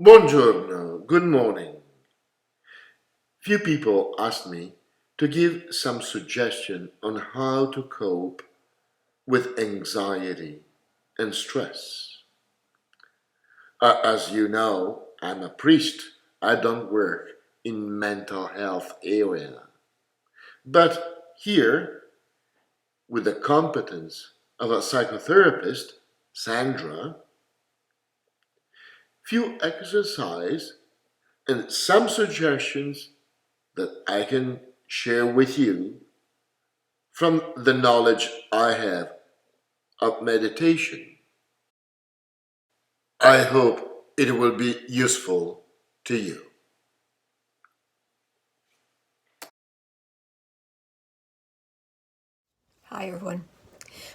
Buongiorno, good morning. Few people asked me to give some suggestion on how to cope with anxiety and stress. As you know, I'm a priest. I don't work in mental health area. But here, with the competence of a psychotherapist, Sandra, few exercise and some suggestions that I can share with you from the knowledge I have of meditation. I hope it will be useful to you. Hi, everyone.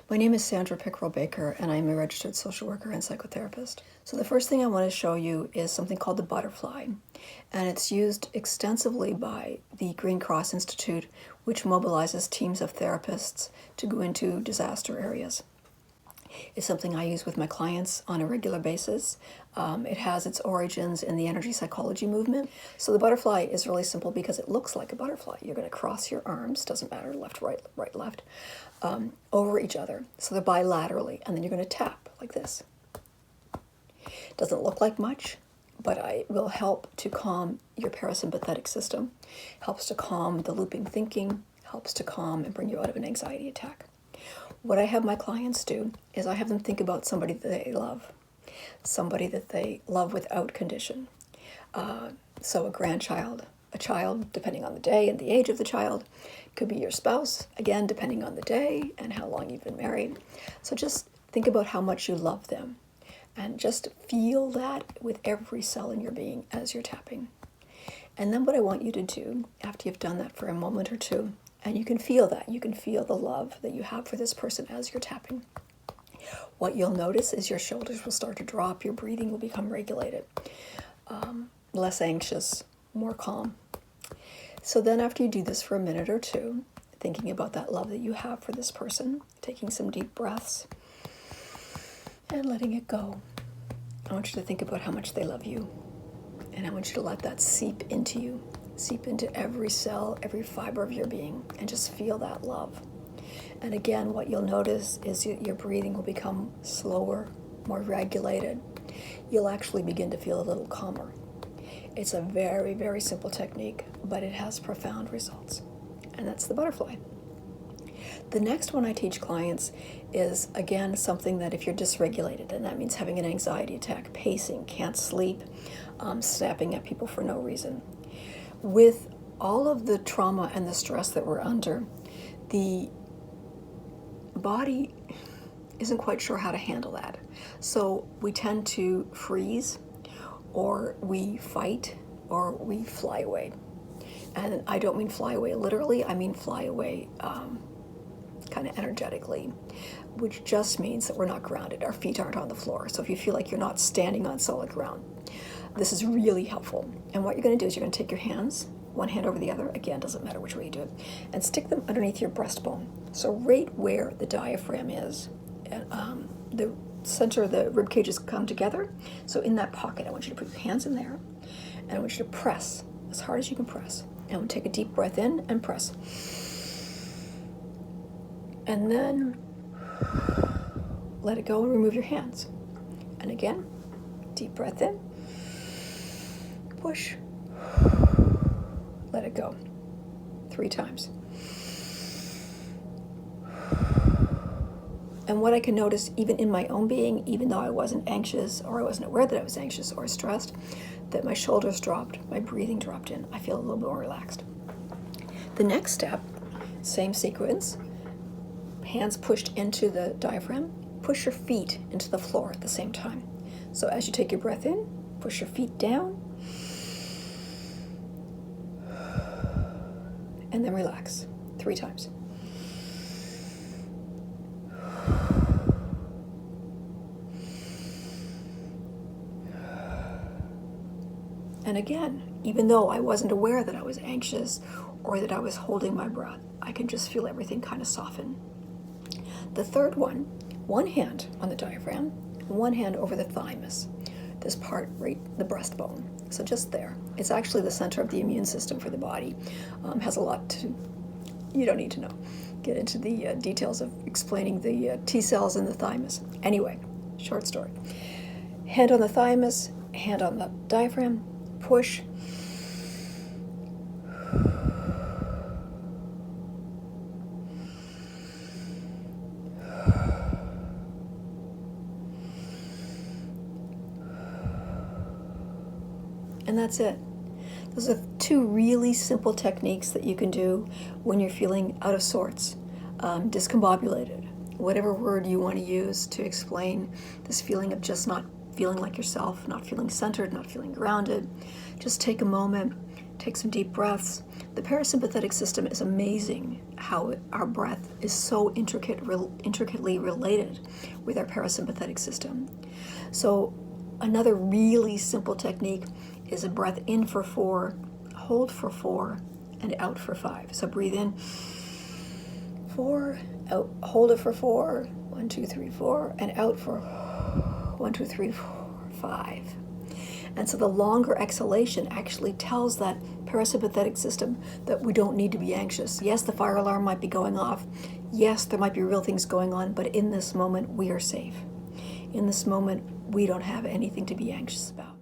My name is Sandra Pickrell Baker, and I'm a registered social worker and psychotherapist. So, the first thing I want to show you is something called the butterfly, and it's used extensively by the Green Cross Institute, which mobilizes teams of therapists to go into disaster areas. It's something I use with my clients on a regular basis. It has its origins in the energy psychology movement. So the butterfly is really simple because it looks like a butterfly. You're going to cross your arms, doesn't matter, left, right, left, over each other. So they're bilaterally, and then you're going to tap like this. Doesn't look like much, but it will help to calm your parasympathetic system, helps to calm the looping thinking, helps to calm and bring you out of an anxiety attack. What I have my clients do is I have them think about somebody that they love, somebody that they love without condition. So a grandchild, a child, depending on the day and the age of the child, could be your spouse, again, depending on the day and how long you've been married. So just think about how much you love them and just feel that with every cell in your being as you're tapping. And then what I want you to do, after you've done that for a moment or two, and you can feel that, you can feel the love that you have for this person as you're tapping. What you'll notice is your shoulders will start to drop, your breathing will become regulated, less anxious, more calm. So then after you do this for a minute or two, thinking about that love that you have for this person, taking some deep breaths and letting it go. I want you to think about how much they love you. And I want you to let that seep into you, seep into every cell, every fiber of your being, and just feel that love. And again, what you'll notice is your breathing will become slower, more regulated. You'll actually begin to feel a little calmer. It's a very, very simple technique, but it has profound results. And that's the butterfly. The next one I teach clients is, again, something that if you're dysregulated, and that means having an anxiety attack, pacing, can't sleep, snapping at people for no reason. With all of the trauma and the stress that we're under, the body isn't quite sure how to handle that. So we tend to freeze, or we fight, or we fly away. And I don't mean fly away literally, I mean fly away kind of energetically, which just means that we're not grounded. Our feet aren't on the floor. So if you feel like you're not standing on solid ground, this is really helpful. And what you're going to do is you're going to take your hands, one hand over the other, again, doesn't matter which way you do it, and stick them underneath your breastbone. So right where the diaphragm is, and the center of the rib cages come together. So in that pocket, I want you to put your hands in there, and I want you to press as hard as you can press. And we'll take a deep breath in and press. And then let it go and remove your hands. And again, deep breath in, push, let it go. 3 times. And what I can notice even in my own being, even though I wasn't anxious or I wasn't aware that I was anxious or stressed, that my shoulders dropped, my breathing dropped in. I feel a little bit more relaxed. The next step, same sequence, hands pushed into the diaphragm, push your feet into the floor at the same time. So as you take your breath in, push your feet down, and then relax 3 times. And again, even though I wasn't aware that I was anxious or that I was holding my breath, I can just feel everything kind of soften. The third one hand on the diaphragm, one hand over the thymus. this part right, the breastbone. So just there. It's actually the center of the immune system for the body. Has a lot to, you don't need to know, get into the details of explaining the T cells in the thymus. Anyway, short story. Hand on the thymus, hand on the diaphragm, push. And that's it. Those are two really simple techniques that you can do when you're feeling out of sorts, discombobulated, whatever word you want to use to explain this feeling of just not feeling like yourself, not feeling centered, not feeling grounded. Just take a moment, take some deep breaths. The parasympathetic system is amazing how our breath is so intricately related with our parasympathetic system. So another really simple technique is a breath in for 4, hold for 4, and out for 5. So breathe in, 4, out, hold it for 4, 1, 2, 3, 4, and out for 1, 2, 3, 4, 5. And so the longer exhalation actually tells that parasympathetic system that we don't need to be anxious. Yes, the fire alarm might be going off. Yes, there might be real things going on, but in this moment, we are safe. In this moment, we don't have anything to be anxious about.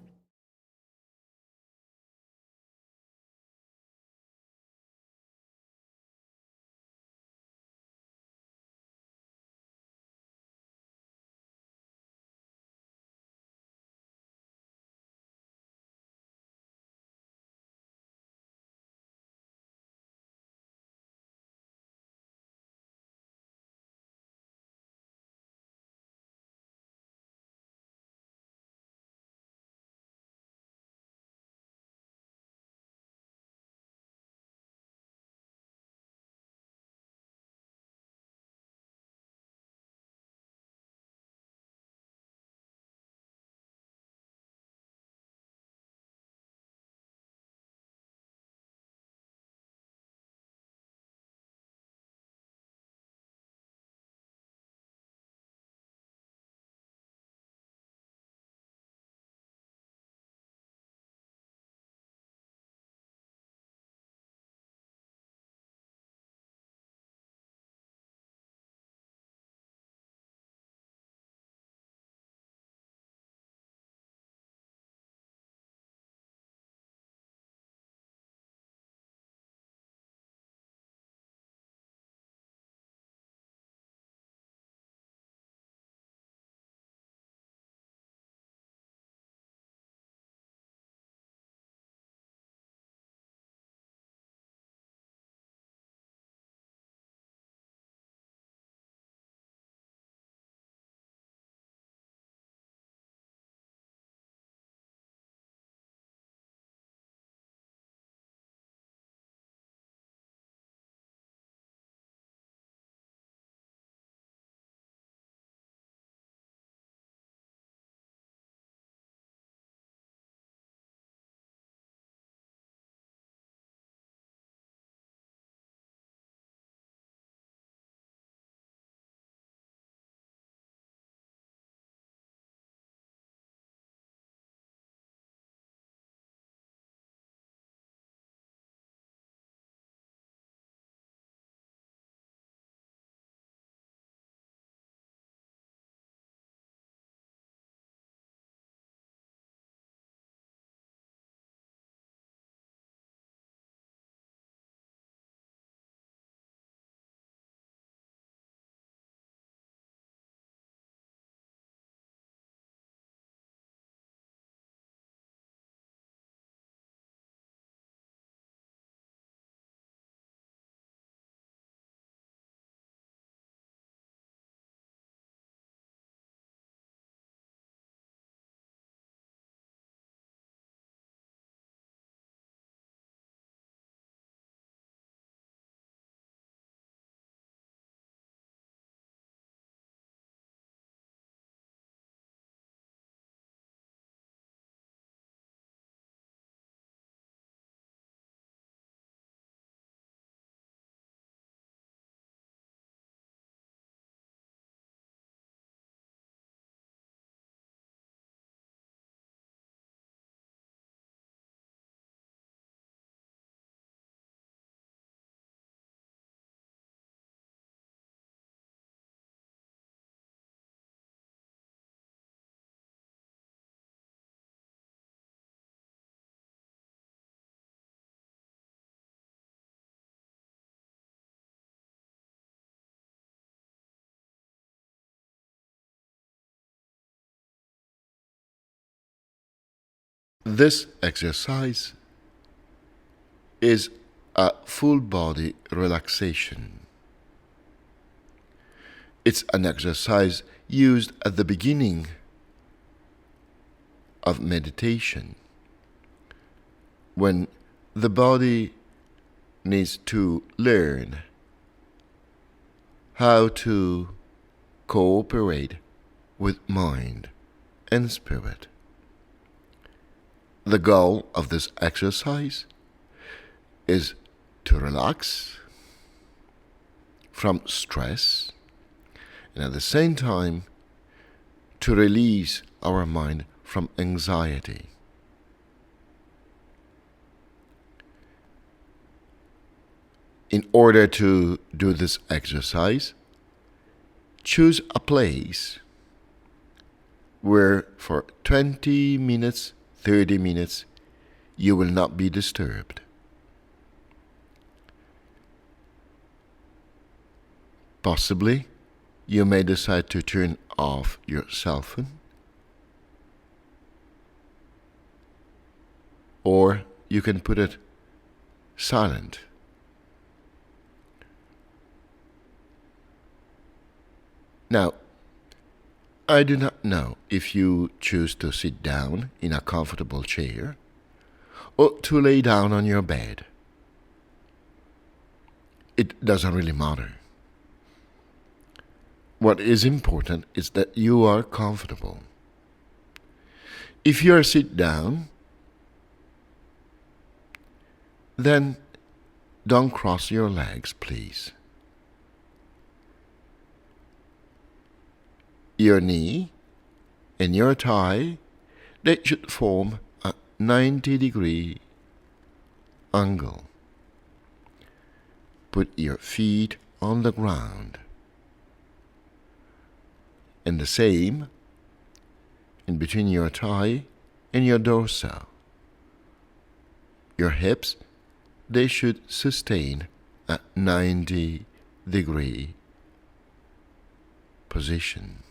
This exercise is a full body relaxation. It's an exercise used at the beginning of meditation when the body needs to learn how to cooperate with mind and spirit. The goal of this exercise is to relax from stress and at the same time to release our mind from anxiety. In order to do this exercise, choose a place where for 20 minutes, 30 minutes, you will not be disturbed. Possibly, you may decide to turn off your cell phone, or you can put it silent. Now, I do not know if you choose to sit down in a comfortable chair or to lay down on your bed. It doesn't really matter. What is important is that you are comfortable. If you are sit down, then don't cross your legs, please. Your knee and your thigh, they should form a 90-degree angle. Put your feet on the ground. And the same in between your thigh and your dorsal. Your hips, they should sustain a 90-degree position.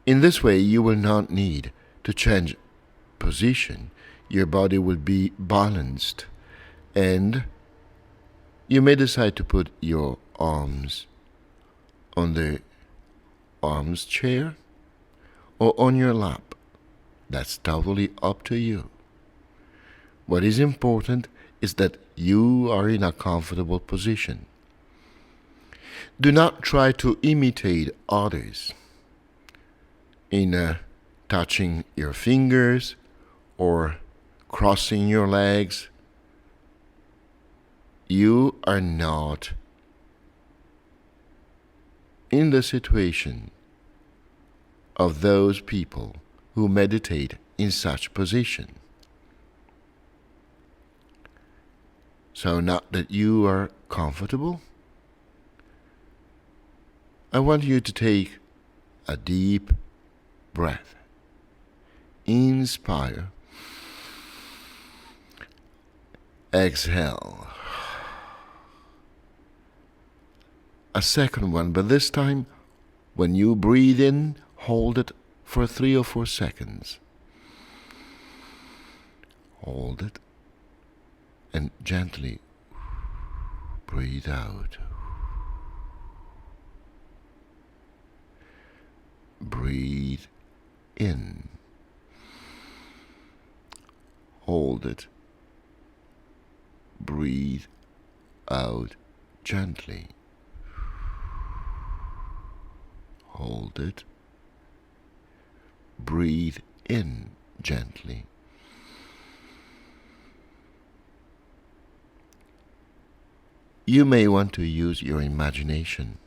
In this way, you will not need to change position. Your body will be balanced, and you may decide to put your arms on the arms chair or on your lap. That's totally up to you. What is important is that you are in a comfortable position. Do not try to imitate others in touching your fingers or crossing your legs. You are not in the situation of those people who meditate in such position. So now that you are comfortable, I want you to take a deep breath. Inspire. Exhale. A second one, but this time when you breathe in, hold it for 3 or 4 seconds. Hold it and gently breathe out. Breathe in. Hold it. Breathe out gently. Hold it. Breathe in gently. You may want to use your imagination.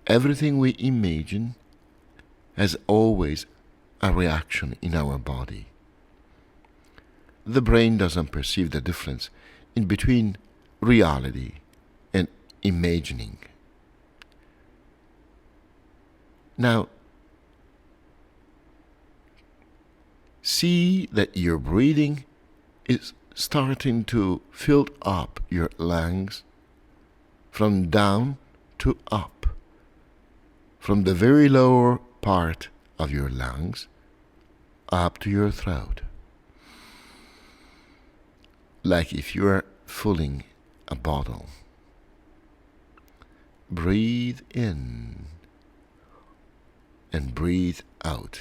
Everything we imagine has always a reaction in our body. The brain doesn't perceive the difference in between reality and imagining. Now, see that your breathing is starting to fill up your lungs from down to up. from the very lower part of your lungs up to your throat, like if you are filling a bottle. Breathe in and breathe out.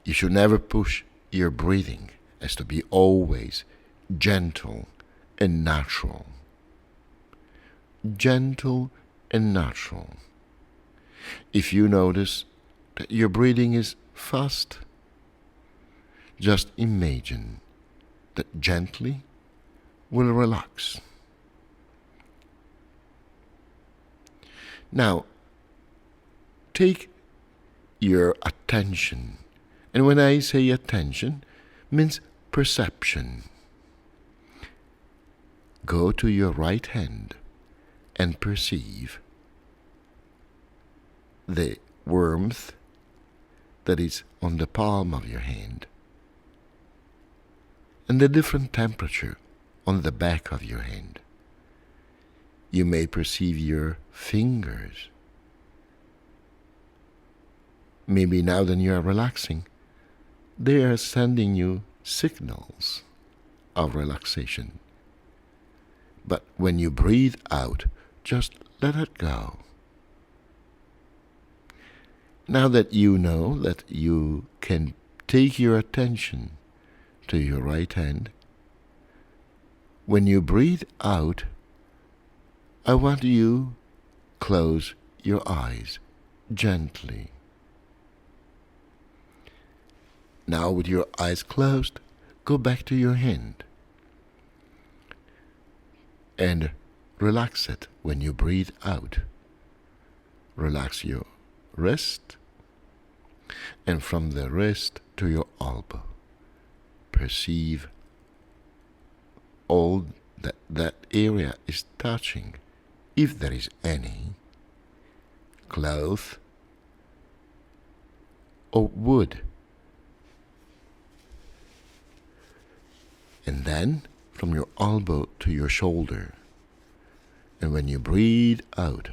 You should never push your breathing, as to be always gentle and natural. Gentle and natural. If you notice that your breathing is fast, just imagine that gently will relax. Now, take your attention, and when I say attention, means perception. Go to your right hand and perceive the warmth that is on the palm of your hand and the different temperature on the back of your hand. You may perceive your fingers. Maybe now that you are relaxing, they are sending you signals of relaxation. But when you breathe out, just let it go. Now that you know that you can take your attention to your right hand, when you breathe out, I want you close your eyes gently. Now with your eyes closed, go back to your hand and relax it when you breathe out. Relax your wrist, and from the wrist to your elbow, perceive all that area is touching, if there is any, cloth or wood. And then from your elbow to your shoulder. And when you breathe out,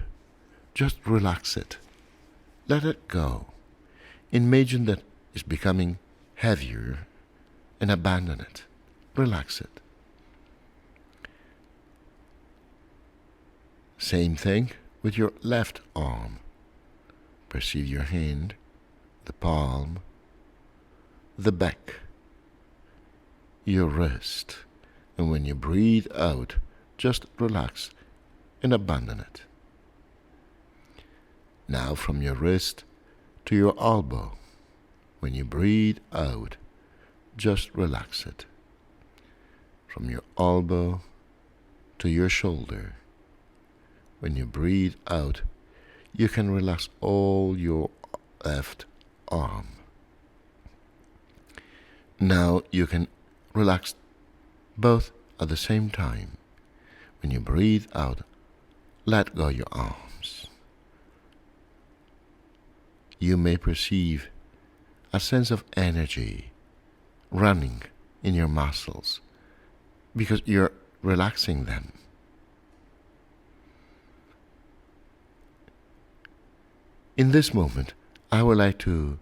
just relax it. Let it go. Imagine that it's becoming heavier and abandon it. Relax it. Same thing with your left arm. Perceive your hand, the palm, the back, your wrist, and when you breathe out, just relax and abandon it. Now from your wrist to your elbow, when you breathe out, just relax it. From your elbow to your shoulder, when you breathe out, you can relax all your left arm. Now you can relax both at the same time. When you breathe out, let go your arms. You may perceive a sense of energy running in your muscles because you're relaxing them. In this moment, I would like to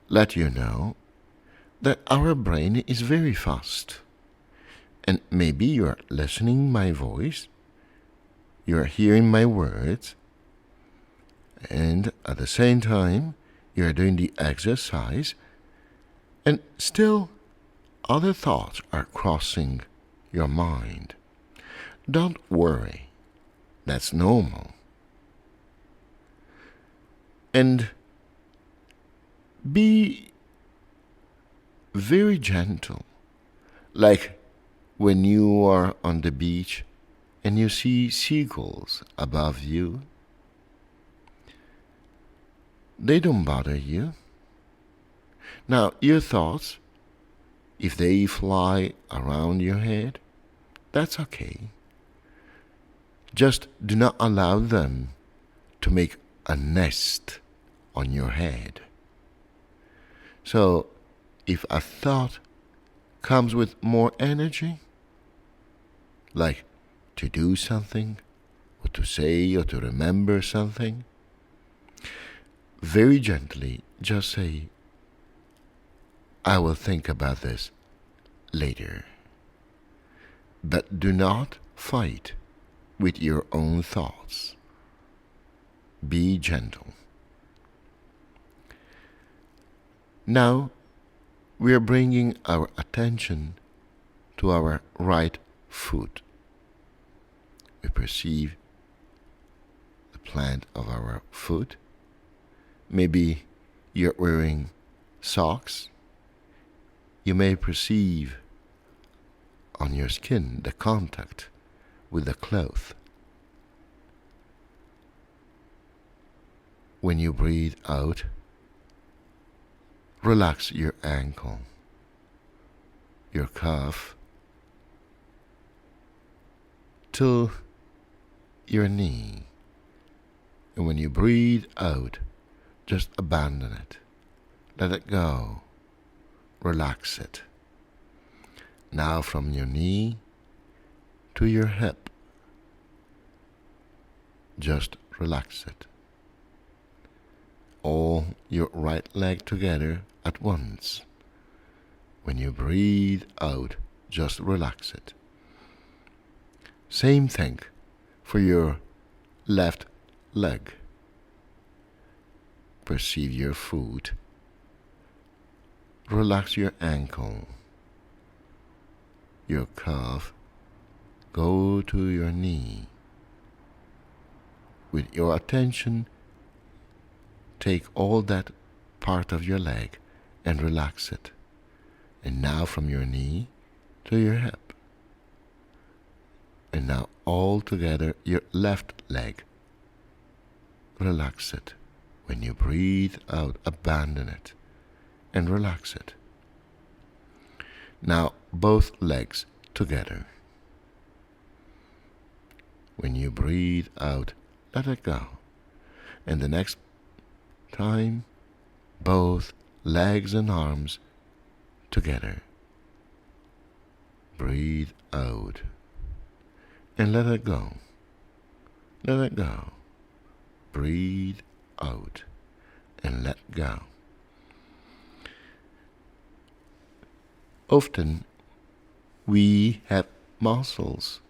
let you know that our brain is very fast. And maybe you're listening my voice, you're hearing my words, and at the same time, you're doing the exercise, and still other thoughts are crossing your mind. Don't worry, that's normal. And be very gentle, like when you are on the beach and you see seagulls above you. They don't bother you. Now, your thoughts, if they fly around your head, that's okay. Just do not allow them to make a nest on your head. So, if a thought comes with more energy, like to do something or to say or to remember something, very gently just say, I will think about this later. But do not fight with your own thoughts. Be gentle. Now we are bringing our attention to our right foot. We perceive the plant of our foot. Maybe you're wearing socks. You may perceive on your skin the contact with the cloth. When you breathe out, relax your ankle, your calf, till your knee. And when you breathe out, just abandon it. Let it go. Relax it. Now from your knee to your hip, just relax it. All your right leg together at once. When you breathe out, just relax it. Same thing for your left leg. Perceive your foot. Relax your ankle, your calf. Go to your knee. With your attention, take all that part of your leg and relax it. And now from your knee to your hip. And now all together your left leg. Relax it. When you breathe out, abandon it and relax it. Now both legs together. When you breathe out, let it go. And the next time, both legs and arms together. Breathe out and let it go. Let it go. Breathe out and let go. Often we have muscles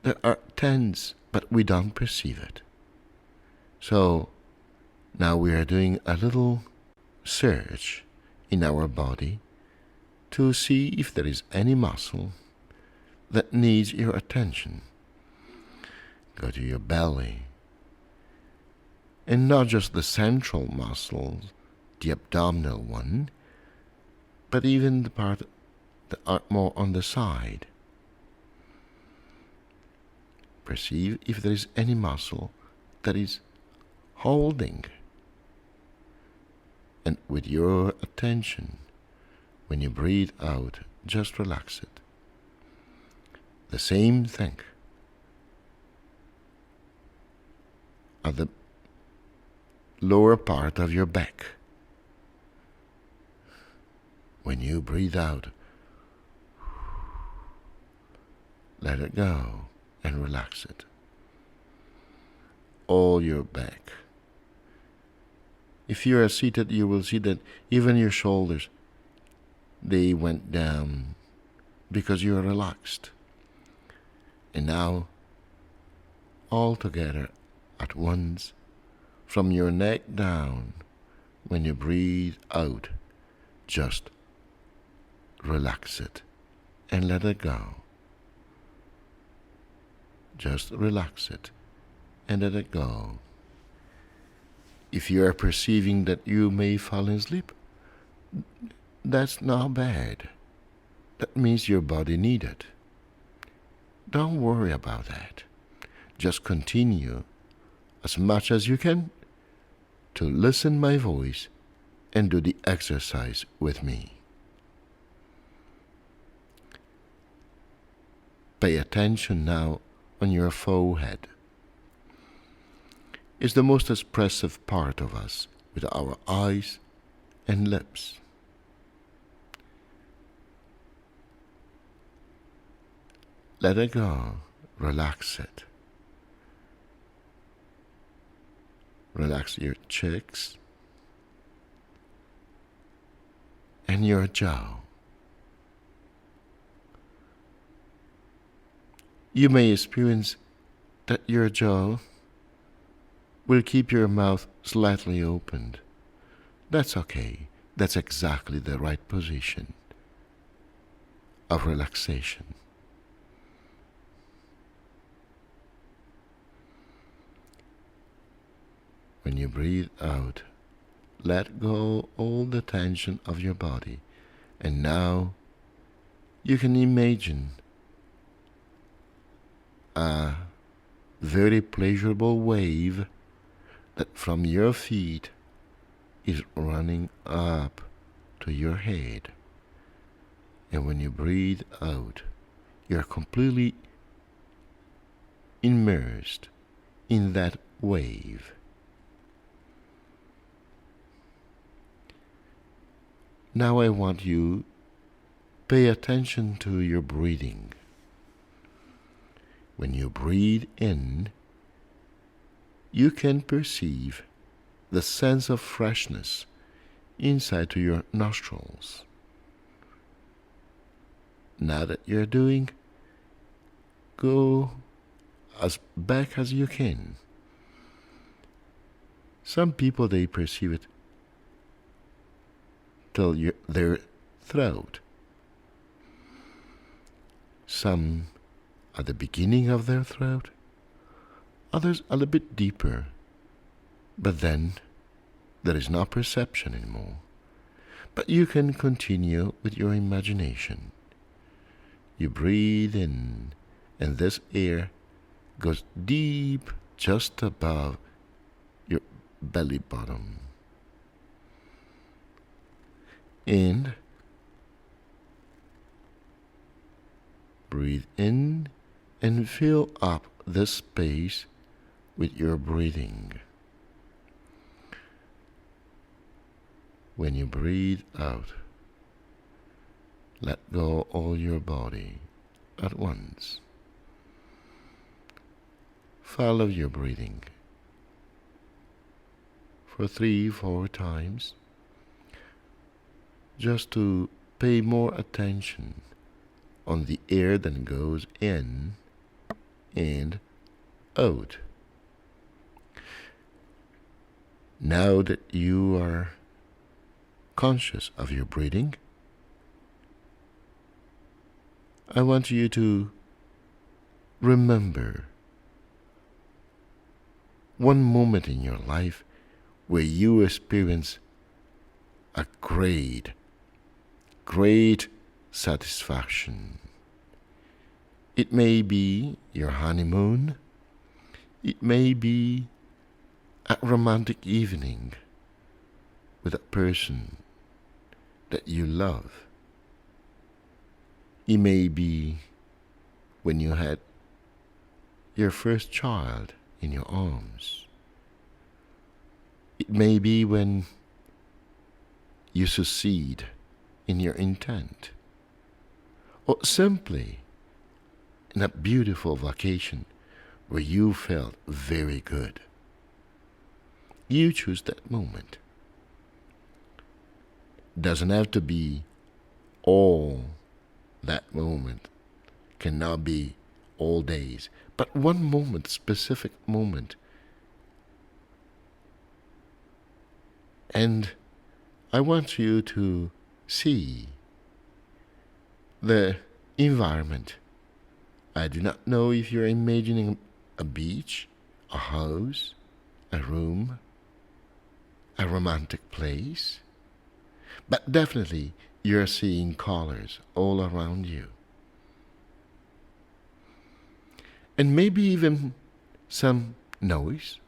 that are tense, but we don't perceive it. So now we are doing a little search in our body to see if there is any muscle that needs your attention. Go to your belly, and not just the central muscles, the abdominal one, but even the part that are more on the side. Perceive if there is any muscle that is holding. And with your attention, when you breathe out, just relax it. The same thing at the lower part of your back. When you breathe out, let it go and relax it. All your back. If you are seated, you will see that even your shoulders, they went down because you are relaxed. And now, all together at once, from your neck down, when you breathe out, just relax it and let it go. Just relax it and let it go. If you are perceiving that you may fall asleep, that's not bad. That means your body needs it. Don't worry about that. Just continue as much as you can to listen my voice and do the exercise with me. Pay attention now on your forehead. It's the most expressive part of us, with our eyes and lips. Let it go. Relax it. Relax your cheeks and your jaw. You may experience that your jaw will keep your mouth slightly opened. That's okay. That's exactly the right position of relaxation. When you breathe out, let go all the tension of your body. And now you can imagine a very pleasurable wave that from your feet is running up to your head. And when you breathe out, you're completely immersed in that wave. Now I want you pay attention to your breathing. When you breathe in, you can perceive the sense of freshness inside to your nostrils. Now that you're doing, go as back as you can. Some people, they perceive it till their throat. Some at the beginning of their throat, others a little bit deeper. But then there is no perception anymore. But you can continue with your imagination. You breathe in, and this air goes deep just above your belly button. And breathe in and fill up this space with your breathing. When you breathe out, let go all your body at once. Follow your breathing for 3-4 times, just to pay more attention on the air that goes in and out. Now that you are conscious of your breathing, I want you to remember one moment in your life where you experience a great satisfaction. It may be your honeymoon. It may be a romantic evening with a person that you love. It may be when you had your first child in your arms. It may be when you succeed in your intent, or simply in a beautiful vacation where you felt very good. You choose that moment. Doesn't have to be all that moment, cannot be all days, but one moment, specific moment. And I want you to see the environment. I do not know if you're imagining a beach, a house, a room, a romantic place, but definitely you're seeing colors all around you. And maybe even some noise.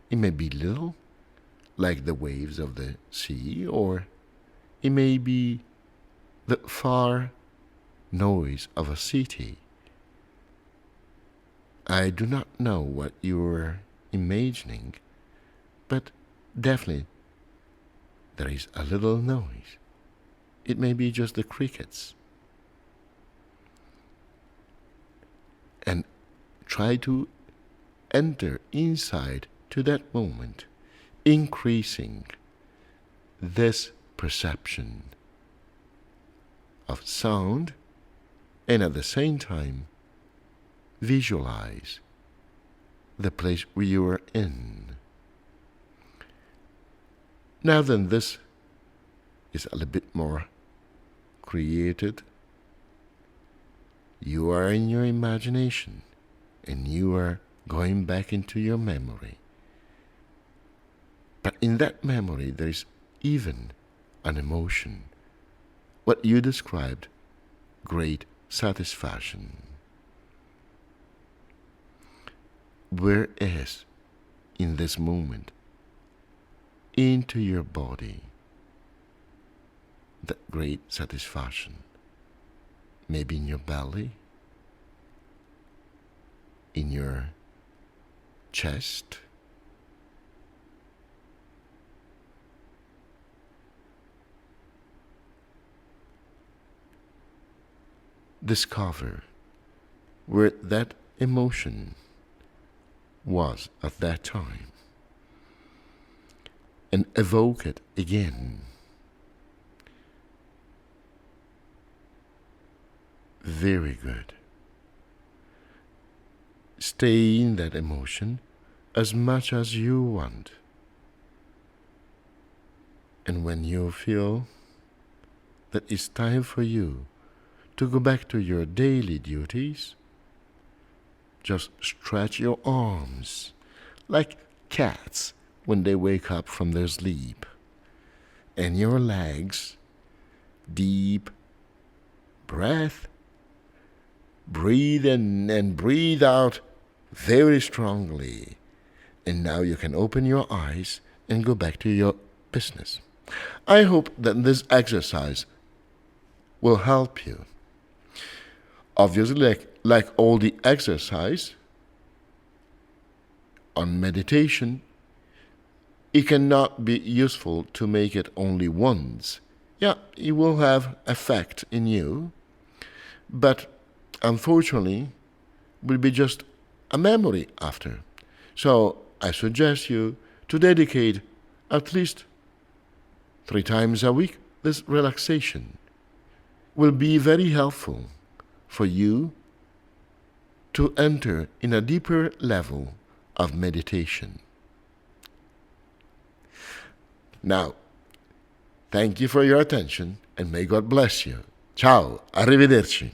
It may be little, like the waves of the sea, or it may be the far noise of a city. I do not know what you're imagining, but definitely there is a little noise. It may be just the crickets. And try to enter inside to that moment. increasing this perception of sound, and at the same time visualize the place where you are in. Now then, this is a little bit more created. You are in your imagination and you are going back into your memory. But in that memory there is even an emotion, what you described, great satisfaction. Where is, in this moment, into your body, that great satisfaction? Maybe in your belly, in your chest, discover where that emotion was at that time and evoke it again. Very good. Stay in that emotion as much as you want. And when you feel that it's time for you to go back to your daily duties, just stretch your arms like cats when they wake up from their sleep, and your legs. Deep breath. Breathe in and breathe out very strongly. And now you can open your eyes and go back to your business. I hope that this exercise will help you. Obviously, like all the exercise on meditation, it cannot be useful to make it only once. Yeah, it will have effect in you, but unfortunately will be just a memory after. So I suggest you to dedicate at least 3 times a week. This relaxation will be very helpful for you to enter in a deeper level of meditation. Now, thank you for your attention and may God bless you. Ciao, arrivederci.